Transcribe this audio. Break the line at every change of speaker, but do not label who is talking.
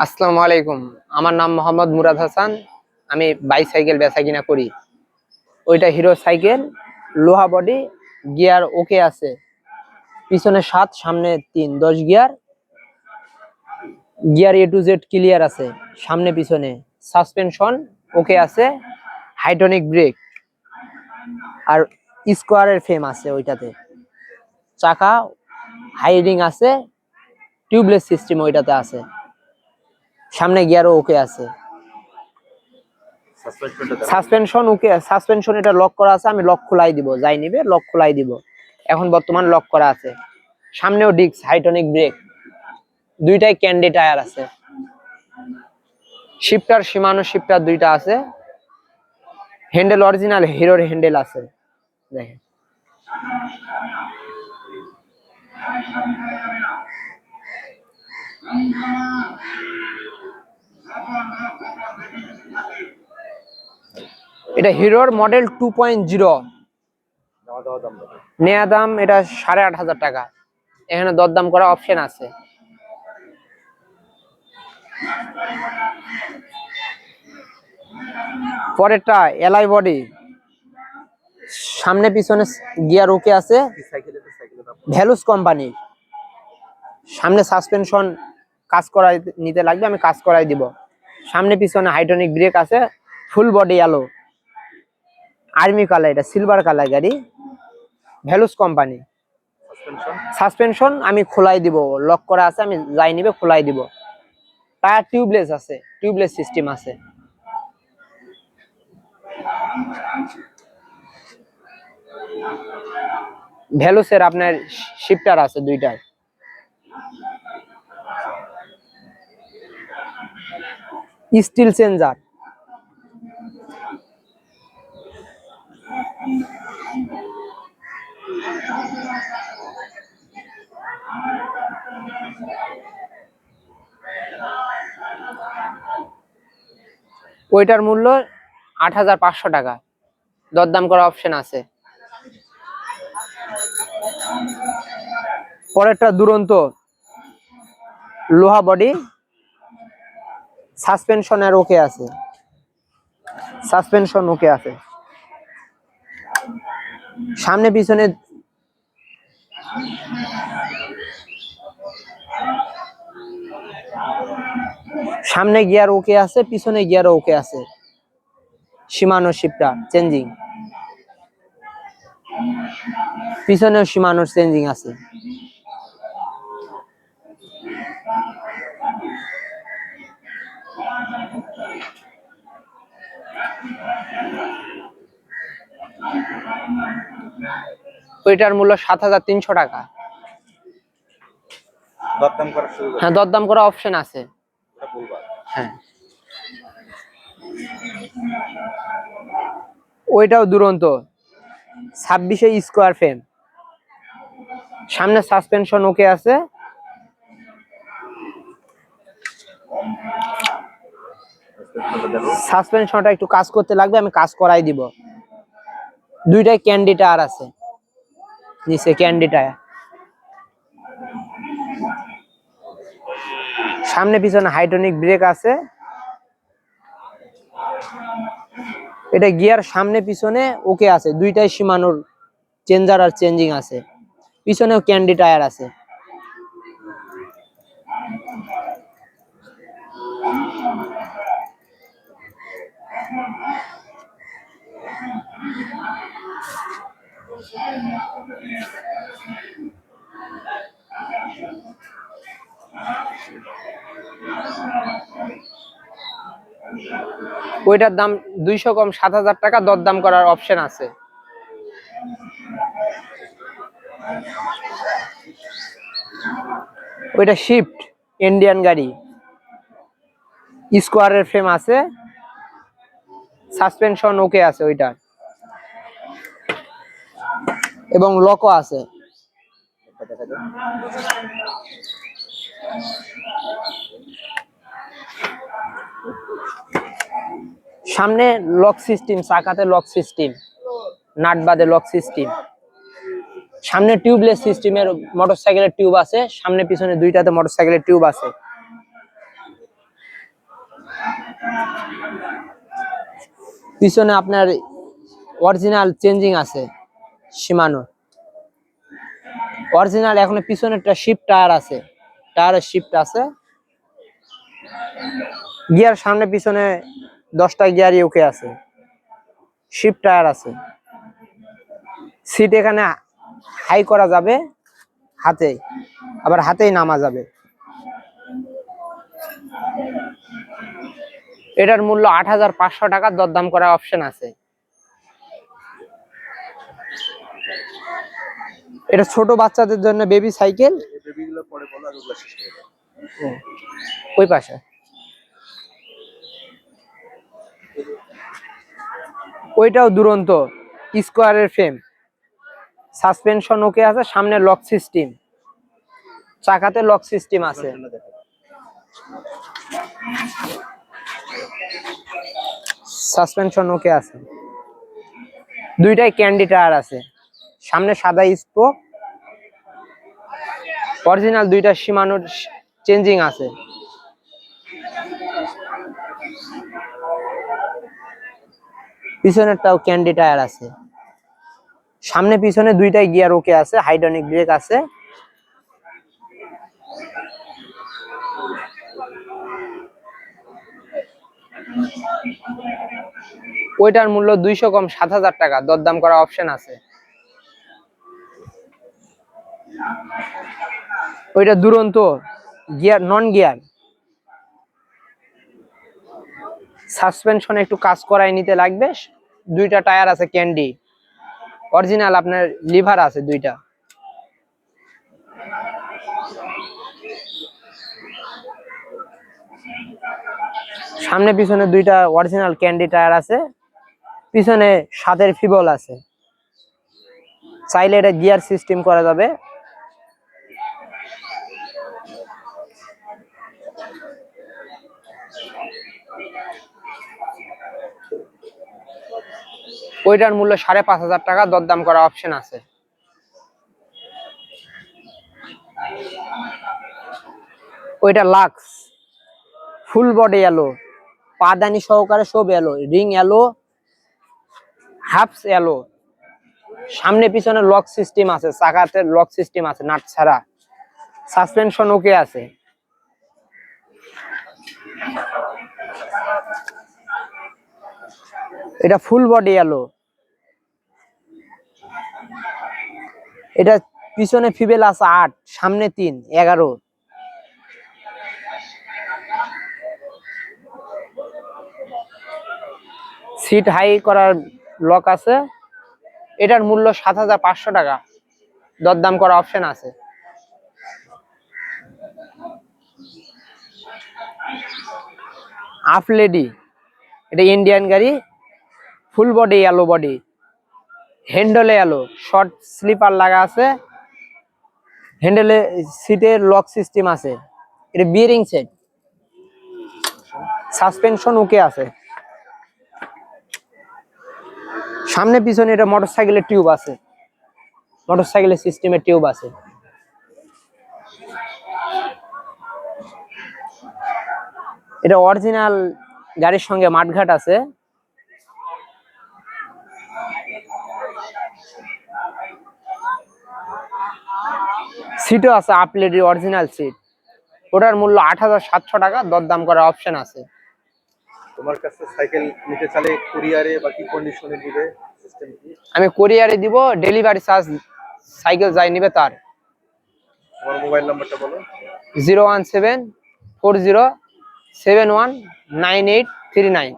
আসসালামু আলাইকুম। আমার নাম মোহাম্মদ মুরাদ হাসান। আমি বাইসাইকেল বেচা কিনা করি। ওইটা হিরো সাইকেল, লোহা বডি, গিয়ার ওকে আছে, পিছনে 7 সামনে 3, 10 gear. Gear A to Z clear আছে সামনে পিছনে। সাসপেনশন ওকে আছে, হাইড্রোলিক ব্রেক আর স্কোয়ারের ফ্রেম আছে ওইটাতে। চাকা হাইডিং আছে, টিউবলেস সিস্টেম ওইটাতে আছে। সামনে গিয়ারও ওকে আছে। সাসপেনশন ওকে, সাসপেনশন এটা লক করা আছে, আমি লক খোলাই দিব, যাই নিবে লক খোলাই দিব। এখন বর্তমান লক করা আছে। সামনেও ডিস্ক, হাইড্রোলিক ব্রেক, দুইটাই ক্যান্ডি টায়ার আছে। শিফটার শিমানো শিফটার দুইটা আছে। হ্যান্ডেল অরিজিনাল হিরোর হ্যান্ডেল আছে, দেখেন। এটা হিরোর মডেল 2.0। নেয়া দাম এটা 8,500 টাকা। এখানে দরদাম করা অপশন আছে। পরেরটা এলআই বডি, সামনে পিছনে গিয়ার ওকে আছে, ভ্যালুস কোম্পানি। সামনে সাসপেনশন কাজ করাই নিতে লাগবে, আমি কাজ করাই দিব। সামনে পিছনে হাইড্রোলিক ব্রেক আছে, ফুল বডি আলো, আর্মি কালার, এটা সিলভার কালার গাড়ি, ভ্যালুস কোম্পানি। সাসপেনশন আমি খোলাই দিব, লক করা আছে, আমি যাই নিবে খোলাই দিব। টায়ার টিউবলেস আছে, টিউবলেস সিস্টেম আছে। ভ্যালুসের আপনার শিফটার আছে দুইটাই। স্টিল চেঞ্জার, ওইটার মূল্য 8,500 টাকা। দরদাম করা অপশন আছে। পরেরটা দুরন্ত, লোহা বডি, সাসপেনশনের ওকে আছে, সাসপেনশন ওকে আছে। সামনে পিছনে সামনে গিয়ার ওকে আছে, পিছনে গিয়ার ওকে আছে। শিমানো শিফটার চেঞ্জিং, পিছনেও শিমানোর চেঞ্জিং আছে। ওইটার মূল্য 7,300 টাকা। হ্যাঁ, দরদাম করা অপশন আছে। হ্যাঁ, ওইটাও দুরন্ত, 26-এ স্কোয়ার ফ্রেম, সামনে সাসপেনশন ওকে আছে। সাসপেনশনটা একটু কাজ করতে লাগবে, আমি কাজ করাই দিব। দুইটাই ক্যান্ডি টায়ার আছে, নিচে ক্যান্ডি টায়ার। সামনে পিছনে হাইড্রোলিক ব্রেক আছে। এটা গিয়ার সামনে পিছনে ওকে আছে, দুইটাই শিমানোর চেঞ্জার আর চেঞ্জিং আছে। পিছনেও ক্যান্ডি টায়ার আছে। ওইটার দাম 200 কম 7,000 টাকা। দরদাম করার অপশন আছে। ওইটা শিফট ইন্ডিয়ান গাড়ি, স্কোয়ারের ফ্রেম আছে, সাসপেনশন ওকে আছে ওইটা, এবং লকও আছে। সামনে লক সিস্টেম, চাকাতে লক সিস্টেম, নাট বাদে লক সিস্টেম। সামনে টিউবলেস সিস্টেমের মোটরসাইকেলের টিউব আছে, সামনে পিছনে দুইটাতে মোটরসাইকেলের টিউব আছে। পিছনে আপনার অরিজিনাল চেঞ্জিং আছে শিমানো, অরিজিনাল। এখন পিছনে একটা শিফট টায়ার আছে, টায়ারের শিফট আছে। গিয়ার সামনে পিছনে 10টা গিয়ারই ওকে আছে, শিফট টায়ার আছে। সিট এখানে হাই করা যাবে হাতে, আবার হাতেই নামা যাবে। এটার মূল্য 8,500 টাকা, দরদাম করার অপশন আছে। এটা ছোট বাচ্চাদের জন্য বেবি সাইকেল। ওই পাশে ওইটাও দুরন্ত স্কোয়ারের ফ্রেম, সাসপেনশন ওকে আছে, সামনে লক সিস্টেম, চাকাতে লক সিস্টেম আছে। সাসপেনশন ওকে আছে, দুইটাই ক্যান্ডি টায়ার আছে, সামনে সাদা স্পোক, অরিজিনাল দুইটা শিমানোর চেঞ্জিং আছে। পিছনেরটাও ক্যান্ডি টায়ার আছে, সামনে পিছনে দুইটাই গিয়ার ওকে আছে, হাইড্রোলিক ব্রেক আছে। ওইটার মূল্য 200 কম 7,000 টাকা, দরদাম করা অপশন আছে। ওইটা দুরন্ত গিয়ার, নন গিয়ার, সাসপেনশনে একটু কাজ করাই নিতে লাগবে। দুইটা টায়ার আছে ক্যান্ডি, অরিজিনাল আপনার লিভার আছে দুইটা। সামনে পিছনে দুইটা অরিজিনাল ক্যান্ডি টায়ার আছে, পিছনে 7-এর ফিবল আছে, চাইলে এটা গিয়ার সিস্টেম করা যাবে। ওইটার মূল্য 5,500 টাকা, দরদাম করা অপশন আছে। ওইটা লাক্স, ফুল বডি এলো, পাদানি সহকারে সব এলো, রিং এলো, হাফস এলো, সামনে পিছনে লক সিস্টেম আছে, চাকাতে লক সিস্টেম আছে নাট ছাড়া, সাসপেনশন ওকে আছে। এটা ফুল বডি এলো, এটা পিছনে ফিবেল আছে 8, সামনে 3, 11। সিট হাই করার লক আছে। এটার মূল্য 7,500 টাকা, দরদাম করা অপশন আছে। আফলেডি, এটা ইন্ডিয়ান গাড়ি, ফুল বডি এলো, বডি হ্যান্ডেলে এলো, শর্ট স্লিপার লাগা আছে, হ্যান্ডেলে সিটের লক সিস্টেম আছে। এটা বিয়ারিং সেট, সাসপেনশন ওকে আছে। সামনে পিছনে এটা মোটরসাইকেলের টিউব আছে, মোটরসাইকেলের সিস্টেমের টিউব আছে। এটা অরিজিনাল গাড়ির সঙ্গে মাঠঘাট আছে। সিটও আছে আপলেডি অরিজিনাল সিট। ওটার মূল্য 8,700 টাকা, দরদাম করার অপশন আছে।
তোমার কাছে সাইকেল নিতে চাইলে কুরিয়ারে বা কি কন্ডিশনে দিবে, সিস্টেম কি?
আমি কুরিয়ারে দিব, ডেলিভারি চার্জ সাইকেল যাই নিবে তার।
তোমার মোবাইল নাম্বারটা বলো।
01740719839।